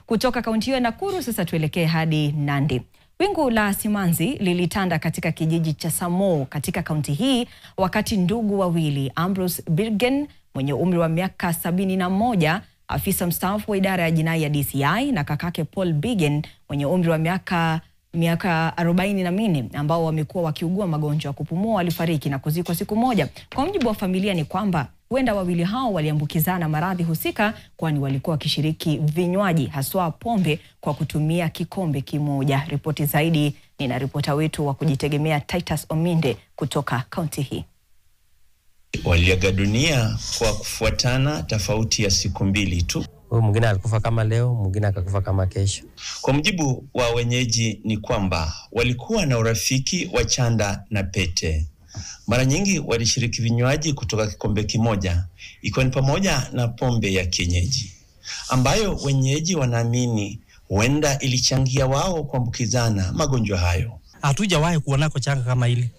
Kutoka kaunti hiyo ya Nakuru sasa tuelekee hadi Nandi. Wingu la simanzi lilitanda katika kijiji cha Samo katika kaunti hii wakati ndugu wawili, Ambrose Birgen mwenye umri wa miaka 71, afisa mstaafu wa idara ya jinai ya DCI, na kakake Paul Birgen mwenye umri wa miaka 44 ambao wamekuwa wakiugua magonjwa ya kupumua walifariki na kuzikwa siku moja. Kwa mujibu wa familia ni kwamba huenda wawili hao waliambukizana maradhi husika, kwani walikuwa wakishiriki vinywaji haswa pombe kwa kutumia kikombe kimoja. Ripoti zaidi ni na ripota wetu wa kujitegemea Titus Ominde kutoka kaunti hii. Waliaga dunia kwa kufuatana tofauti ya siku mbili tu. Mwingine alikufa kama leo, mwingine akakufa kama kesho. Kwa mujibu wa wenyeji ni kwamba walikuwa na urafiki wa chanda na pete. Mara nyingi walishiriki vinywaji kutoka kikombe kimoja, ikiwa ni pamoja na pombe ya kienyeji, ambayo wenyeji wanaamini huenda ilichangia wao kuambukizana magonjwa hayo. Hatujawahi kuonako changa kama ile.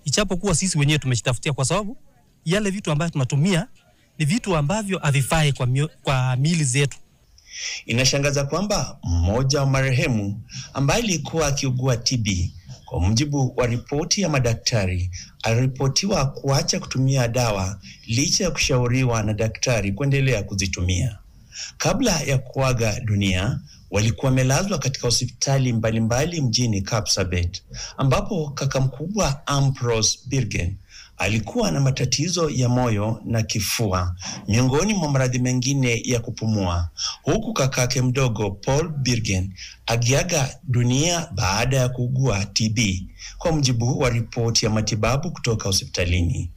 Ichapokuwa sisi wenyewe tumejitafutia, kwa sababu yale vitu ambavyo tunatumia ni vitu ambavyo havifai kwa miili zetu. Inashangaza kwamba mmoja wa marehemu ambaye alikuwa akiugua TB, kwa mujibu wa ripoti ya madaktari, aliripotiwa kuacha kutumia dawa licha ya kushauriwa na daktari kuendelea kuzitumia. Kabla ya kuaga dunia, walikuwa wamelazwa katika hospitali mbalimbali mjini Kapsabet, ambapo kaka mkubwa Ambrose Birgen alikuwa na matatizo ya moyo na kifua, miongoni mwa maradhi mengine ya kupumua, huku kakake mdogo Paul Birgen agiaga dunia baada ya kuugua TB, kwa mujibu wa ripoti ya matibabu kutoka hospitalini.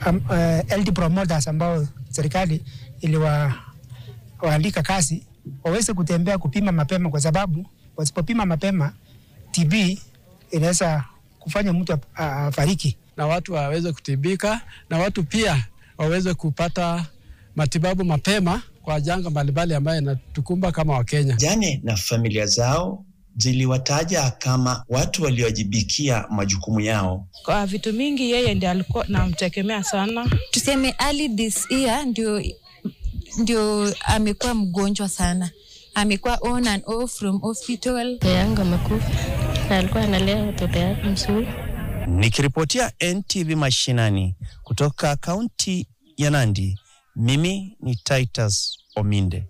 LD promoters ambao serikali iliwaandika kazi waweze kutembea kupima mapema, kwa sababu wasipopima mapema TB inaweza kufanya mtu afariki. Na watu waweze kutibika, na watu pia waweze kupata matibabu mapema kwa janga mbalimbali ambayo inatukumba kama Wakenya. Jane na familia zao ziliwataja kama watu waliowajibikia majukumu yao. Kwa vitu mingi yeye ndiye alikuwa namtegemea sana. Tuseme early this year ndio amekuwa mgonjwa sana. Amekuwa on and off from hospital. Yangu amekufa. Alikuwa analea watoto wake mzuri. Nikiripotia NTV mashinani kutoka kaunti ya Nandi, mimi ni Titus Ominde.